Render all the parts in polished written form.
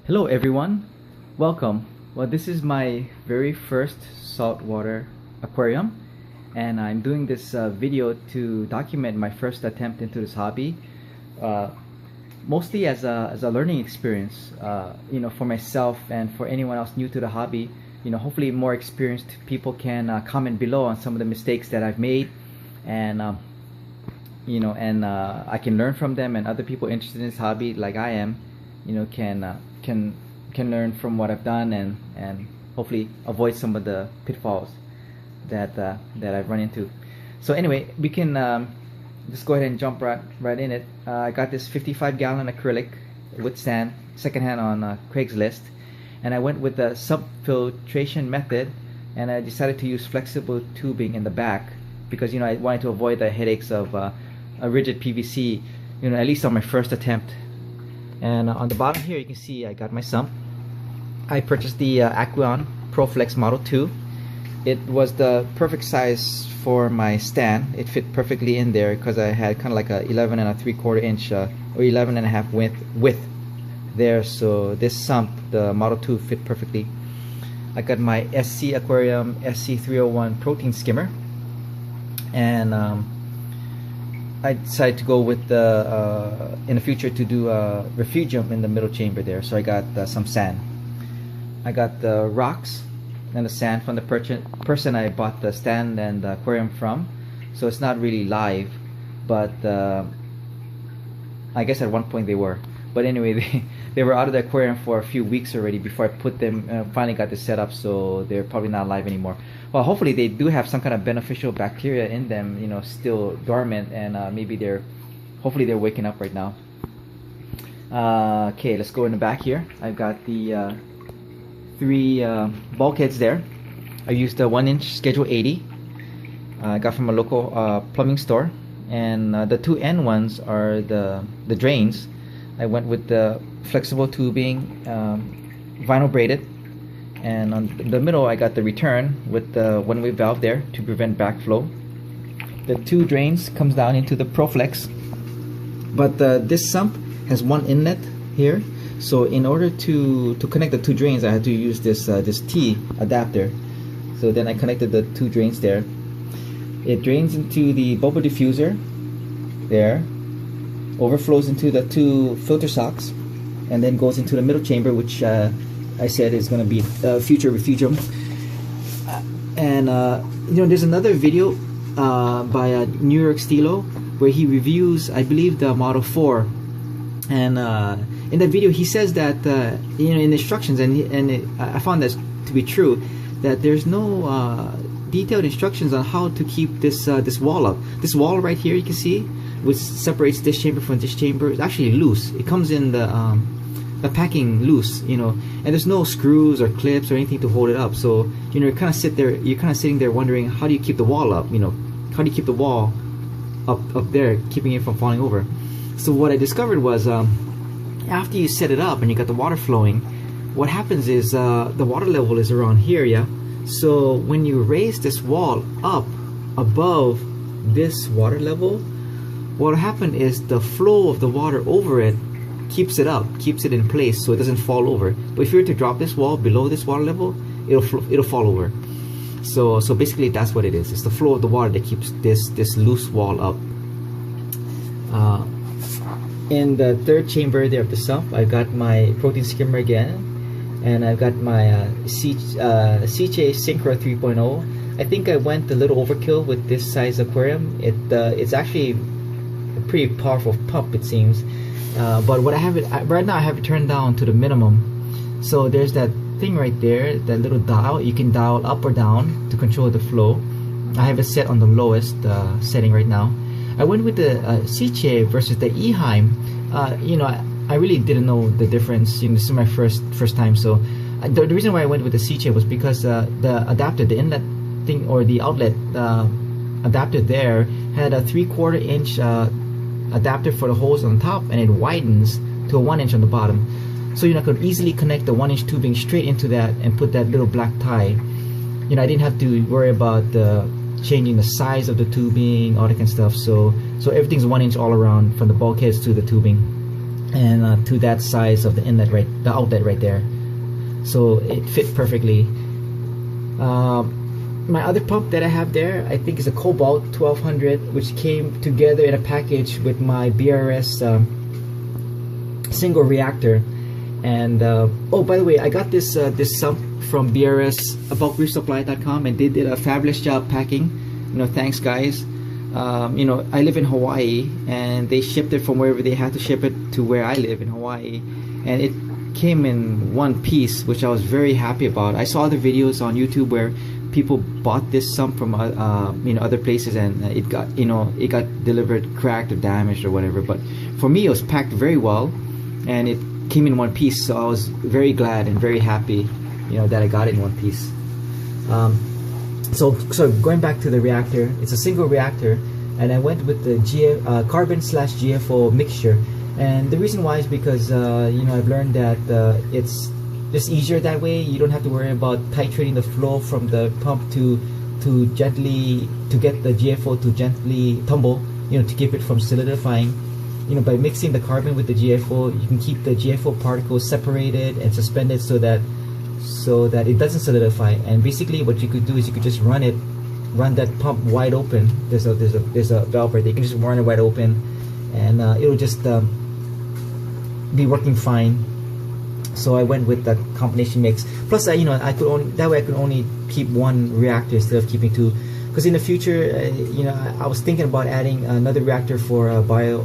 Hello everyone, welcome. Well, this is my very first saltwater aquarium, and I'm doing this video to document my first attempt into this hobby, mostly as a learning experience, for myself and for anyone else new to the hobby. Hopefully more experienced people can comment below on some of the mistakes that I've made, and I can learn from them, and other people interested in this hobby like I am, can learn from what I've done, and hopefully avoid some of the pitfalls that I've run into. So anyway, we can just go ahead and jump right in it. I got this 55-gallon acrylic with sand secondhand on Craigslist, and I went with the subfiltration method, and I decided to use flexible tubing in the back because I wanted to avoid the headaches of a rigid PVC, at least on my first attempt. And on the bottom here you can see I got my sump. I purchased the Aquarium ProFlex Model 2. It was the perfect size for my stand. It fit perfectly in there because I had kind of like a 11 3/4 inch or 11 and a half width there. So this sump, the Model 2, fit perfectly. I got my SC Aquarium SC301 protein skimmer, and I decided to go with the in the future to do a refugium in the middle chamber there. So I got some sand. I got the rocks and the sand from the person I bought the stand and the aquarium from. So it's not really live, but I guess at one point they were. But anyway, they were out of the aquarium for a few weeks already before I put them, finally got this set up, so they're probably not live anymore. Well, hopefully they do have some kind of beneficial bacteria in them, still dormant, and hopefully they're waking up right now. Okay, let's go in the back here. I've got the 3 bulkheads there. I used the 1-inch Schedule 80. I got from a local plumbing store, and the 2 end ones are the drains. I went with the flexible tubing, vinyl braided, and on the middle I got the return with the one-way valve there to prevent backflow. The 2 drains comes down into the ProFlex, but this sump has 1 inlet here. So in order to connect the 2 drains, I had to use this T adapter. So then I connected the 2 drains there. It drains into the bubble diffuser there, overflows into the 2 filter socks, and then goes into the middle chamber, which I said is going to be a future refugium. There's another video by New York Stilo where he reviews, I believe, the Model 4, and in that video he says that in instructions, I found that to be true, that there's no detailed instructions on how to keep this wall up. This wall right here, you can see, which separates this chamber from this chamber, is actually loose. It comes in the packing loose, and there's no screws or clips or anything to hold it up. So you're kind of sitting there wondering, how do you keep the wall up? How do you keep the wall up there, keeping it from falling over? So what I discovered was, after you set it up and you got the water flowing, what happens is the water level is around here, yeah. So when you raise this wall up above this water level, what will happen is the flow of the water over it keeps it up, keeps it in place, so it doesn't fall over. But if you were to drop this wall below this water level, it'll fall over. So basically that's what it is. It's the flow of the water that keeps this loose wall up. In the 3rd chamber there of the sump, I've got my protein skimmer again, and I've got my CJ Synchro 3.0. I think I went a little overkill with this size aquarium. It's actually a pretty powerful pump, it seems. But what I have it right now, I have it turned down to the minimum. So there's that thing right there, that little dial. You can dial up or down to control the flow. I have it set on the lowest setting right now. I went with the CJ versus the Eheim. I really didn't know the difference. This is my first time. So the reason why I went with the CJ was because the adapter, the inlet thing, or the outlet adapter there, had a 3/4 inch adapter for the hose on top, and it widens to a 1 inch on the bottom. So I could easily connect the 1-inch tubing straight into that and put that little black tie. I didn't have to worry about changing the size of the tubing, all that kind of stuff. So everything's 1 inch all around, from the bulkheads to the tubing. and to that size of the inlet, right, the outlet right there. So it fit perfectly. My other pump that I have there, I think is a Cobalt 1200, which came together in a package with my BRS single reactor. And oh, by the way, I got this this sump from BRS bulkreefsupply.com, and they did a fabulous job packing. You know, thanks guys. You know, I live in Hawaii, and they shipped it from wherever they had to ship it to where I live in Hawaii, and it came in one piece, which I was very happy about. I saw other videos on YouTube where people bought this sump from you know, other places, and it got, you know, it got delivered cracked or damaged or whatever. But for me, it was packed very well, and it came in one piece, so I was very glad and very happy, you know, that I got it in one piece. So going back to the reactor, it's a single reactor, and I went with the carbon / GFO mixture. And the reason why is because you know, I've learned that it's just easier that way. You don't have to worry about titrating the flow from the pump to gently to get the GFO to gently tumble, you know, to keep it from solidifying. You know, by mixing the carbon with the GFO, you can keep the GFO particles separated and suspended so that it doesn't solidify. And basically, what you could do is you could just run that pump wide open. There's a valve right there. You can just run it wide open, and it'll just be working fine. So I went with that combination mix. Plus, you know, I could only keep one reactor instead of keeping two. Because in the future, you know, I was thinking about adding another reactor for bio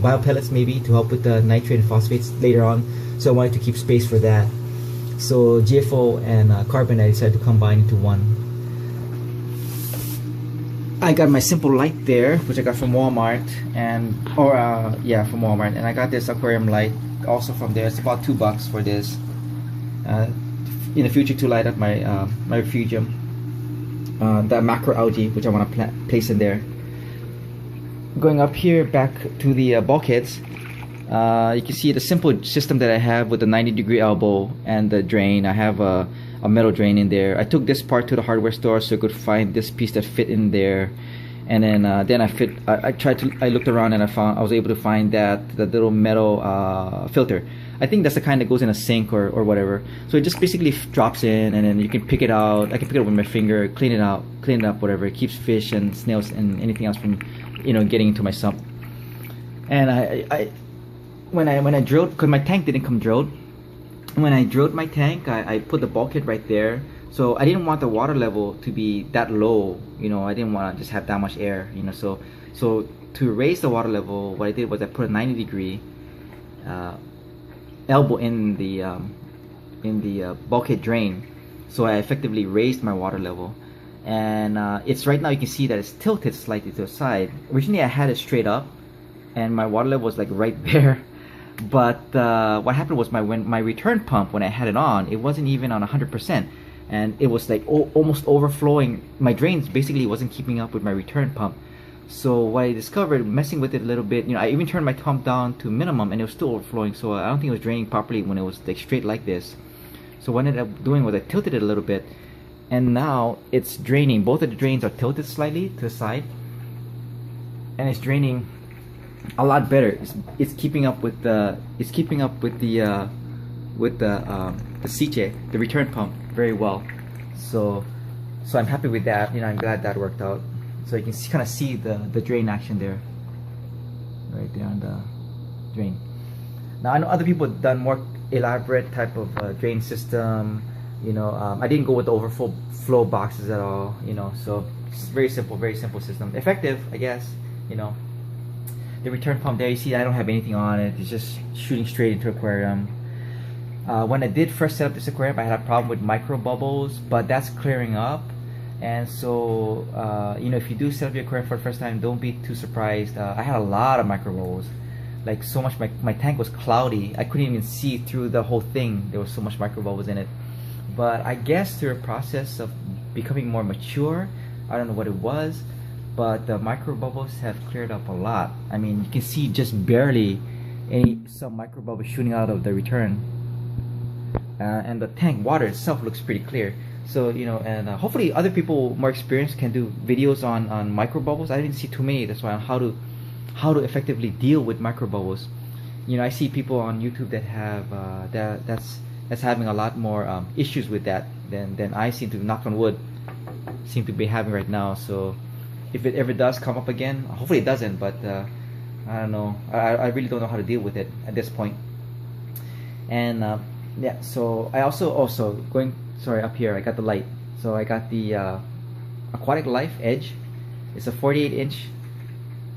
pellets, maybe, to help with the nitrate and phosphates later on. So I wanted to keep space for that. So GFO and carbon, I decided to combine into one. I got my simple light there, which I got from Walmart, yeah, from Walmart, and I got this Aquarium Light also from there. It's about $2 for this. In the future, to light up my my refugium. The macro algae, which I want to place in there. Going up here back to the bulkheads, you can see the simple system that I have with the 90-degree elbow and the drain. I have a metal drain in there. I took this part to the hardware store so I could find this piece that fit in there, and then I looked around and I was able to find the little metal filter. I think that's the kind that goes in a sink or whatever. So it just basically drops in, and then you can pick it out. I can pick it up with my finger, clean it up, whatever. It keeps fish and snails and anything else from, you know, getting into my sump. And when I drilled, because my tank didn't come drilled, when I drilled my tank, I put the bulkhead right there. So I didn't want the water level to be that low. You know, I didn't want to just have that much air. You know, so to raise the water level, what I did was I put a 90-degree elbow in the bulkhead drain, so I effectively raised my water level. And it's right now, you can see that it's tilted slightly to the side. Originally I had it straight up, and my water level was like right there. But what happened was when my return pump, when I had it on, it wasn't even on 100%, and it was like almost overflowing. My drains basically wasn't keeping up with my return pump. So what I discovered, messing with it a little bit, you know, I even turned my pump down to minimum, and it was still overflowing. So I don't think it was draining properly when it was like straight like this. So what I ended up doing was I tilted it a little bit, and now it's draining. Both of the drains are tilted slightly to the side, and it's draining a lot better. It's keeping up with the Siche, the return pump, very well. So I'm happy with that. You know, I'm glad that worked out. So you can kind of see the drain action there, right there on the drain. Now I know other people have done more elaborate type of drain system. You know, I didn't go with the overflow boxes at all. You know, so it's very simple system. Effective, I guess. You know, the return pump there, you see I don't have anything on it. It's just shooting straight into the aquarium. When I did first set up this aquarium, I had a problem with micro bubbles, but that's clearing up. And so, you know, if you do set up your aquarium for the first time, don't be too surprised. I had a lot of micro bubbles, like so much. My tank was cloudy. I couldn't even see through the whole thing. There was so much micro bubbles in it. But I guess through a process of becoming more mature, I don't know what it was, but the micro bubbles have cleared up a lot. I mean, you can see just barely some micro bubbles shooting out of the return. And the tank water itself looks pretty clear. So, you know, and hopefully other people more experienced can do videos on micro bubbles. I didn't see too many. That's why on how to effectively deal with micro bubbles. you know, I see people on YouTube that have that's having a lot more issues with that than I seem to, knock on wood, seem to be having right now. So if it ever does come up again, hopefully it doesn't, but I don't know. I really don't know how to deal with it at this point. And yeah, so I also going, sorry, up here I got the light. So I got the Aquatic Life Edge. It's a 48-inch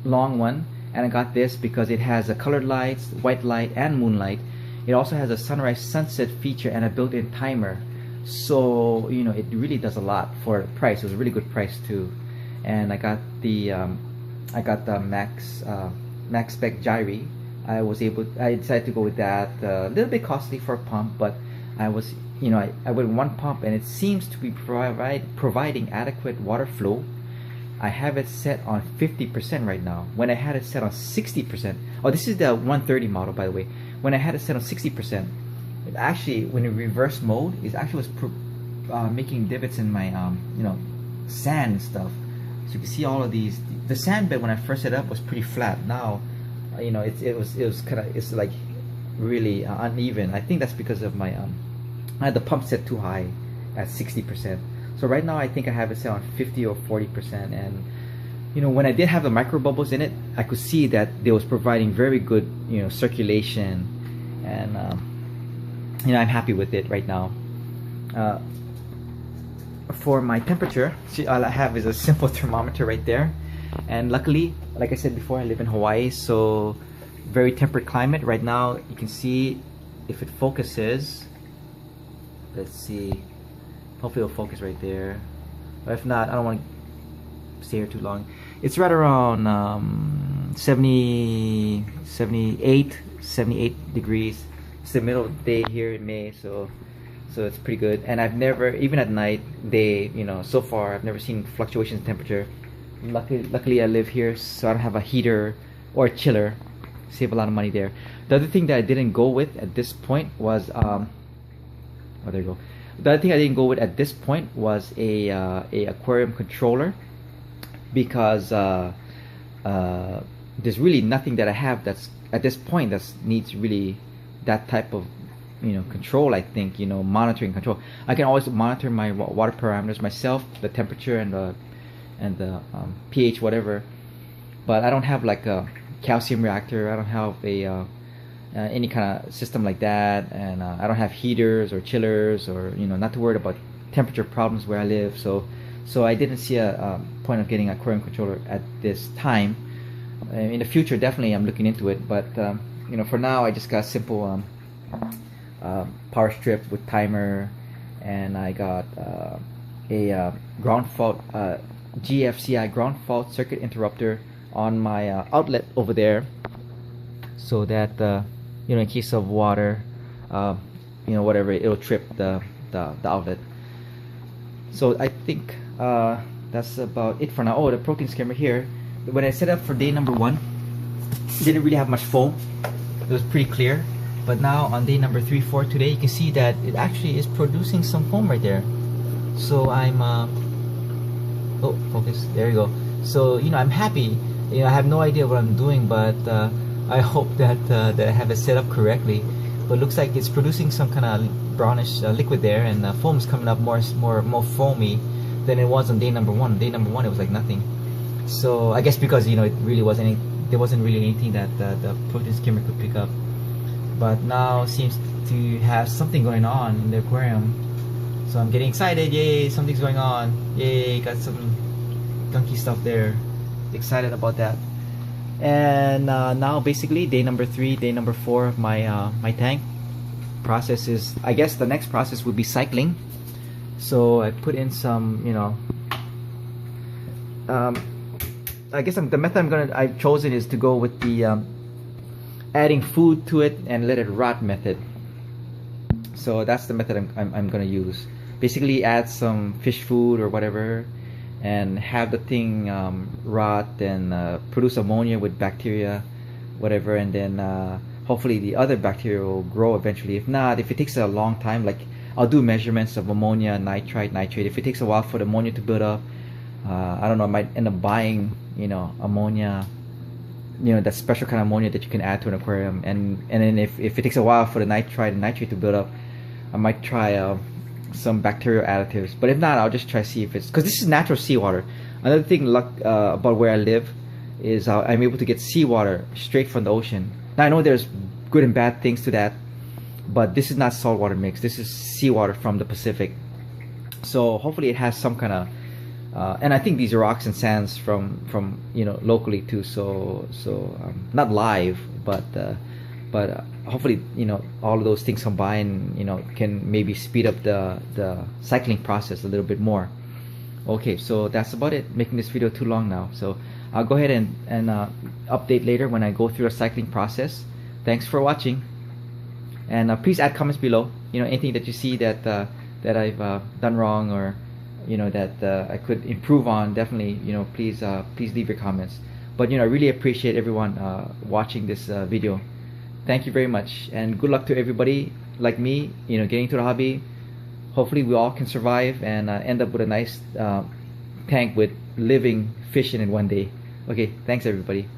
long one, and I got this because it has a colored lights, white light, and moonlight. It also has a sunrise sunset feature and a built-in timer. So you know, it really does a lot for the price. It was a really good price too. And I got the max spec gyri. I decided to go with that. A little bit costly for a pump, but I was, you know, I went one pump, and it seems to be providing adequate water flow. I have it set on 50% right now. When I had it set on 60%, oh, this is the 130 model, by the way. When I had it set on 60%, it actually, when in reverse mode, it actually was making divots in my you know, sand and stuff. So you can see all of these. The sand bed when I first set it up was pretty flat. Now, you know, it was kind of, it's like really uneven. I think that's because of my I had the pump set too high at 60%. So right now I think I have it set on 50 or 40%. And you know, when I did have the micro bubbles in it, I could see that they was providing very good, you know, circulation, and you know, I'm happy with it right now. For my temperature, see, all I have is a simple thermometer right there, and luckily, like I said before, I live in Hawaii, so very temperate climate right now. You can see if it focuses. Let's see. Hopefully it'll focus right there. But if not, I don't want to stay here too long. It's right around 78 degrees. It's the middle of the day here in May, so it's pretty good. And I've never, even at night, you know, so far I've never seen fluctuations in temperature. Luckily I live here, so I don't have a heater or a chiller. Save a lot of money there. The other thing that I didn't go with at this point was oh, there you go. The other thing I didn't go with at this point was a Aquarium Controller, because there's really nothing that I have that's at this point that needs really that type of, you know, control. I think, you know, monitoring control. I can always monitor my water parameters myself, the temperature and the pH, whatever. But I don't have like a calcium reactor. I don't have a any kind of system like that, and I don't have heaters or chillers, or, you know, not to worry about temperature problems where I live. So I didn't see a point of getting an Aquarium Controller at this time. In the future, definitely I'm looking into it, but you know, for now I just got a simple power strip with timer, and I got a ground fault GFCI ground fault circuit interrupter on my outlet over there, so that you know, in case of water, you know, whatever, it'll trip the outlet. So I think that's about it for now. Oh, the protein skimmer here, when I set up for day number 1, didn't really have much foam. It was pretty clear. But now on day number 3, 4 today, you can see that it actually is producing some foam right there. So I'm oh, focus, there you go. So, you know, I'm happy. You know, I have no idea what I'm doing, but I hope that that I have it set up correctly. But it looks like it's producing some kind of brownish liquid there, and foam's coming up more foamy than it was on day number 1. Day number 1 it was like nothing. So I guess because, you know, there wasn't really anything that the protein skimmer could pick up. But now seems to have something going on in the aquarium. So I'm getting excited. Yay, something's going on. Yay, got some gunky stuff there. Excited about that. And now basically day number 3, day number 4 of my my tank process is, I guess the next process would be cycling. So I put in some, you know, I guess the method I've chosen is to go with the adding food to it and let it rot method. So that's the method I'm gonna use. Basically add some fish food or whatever, and have the thing rot and produce ammonia with bacteria, whatever, and then hopefully the other bacteria will grow eventually. If not, if it takes a long time, like I'll do measurements of ammonia, nitrite. If it takes a while for the ammonia to build up, I don't know, I might end up buying, you know, ammonia that special kind of ammonia that you can add to an aquarium. And then if it takes a while for the nitrate to build up, I might try some bacterial additives. But if not, I'll just try see if it's, because this is natural seawater. Another thing about where I live is I'm able to get seawater straight from the ocean. Now I know there's good and bad things to that, but this is not saltwater mix. This is seawater from the Pacific. So hopefully it has some kind of and I think these are rocks and sands from locally too. So not live, but hopefully all of those things combined can maybe speed up the cycling process a little bit more. Okay, so that's about it. Making this video too long now, so I'll go ahead and update later when I go through the cycling process. Thanks for watching, and please add comments below. Anything that you see that I've done wrong, or that I could improve on. Definitely, please leave your comments. But I really appreciate everyone watching this video. Thank you very much, and good luck to everybody like me, getting into the hobby. Hopefully we all can survive and end up with a nice tank with living fish in it one day. Okay, thanks everybody.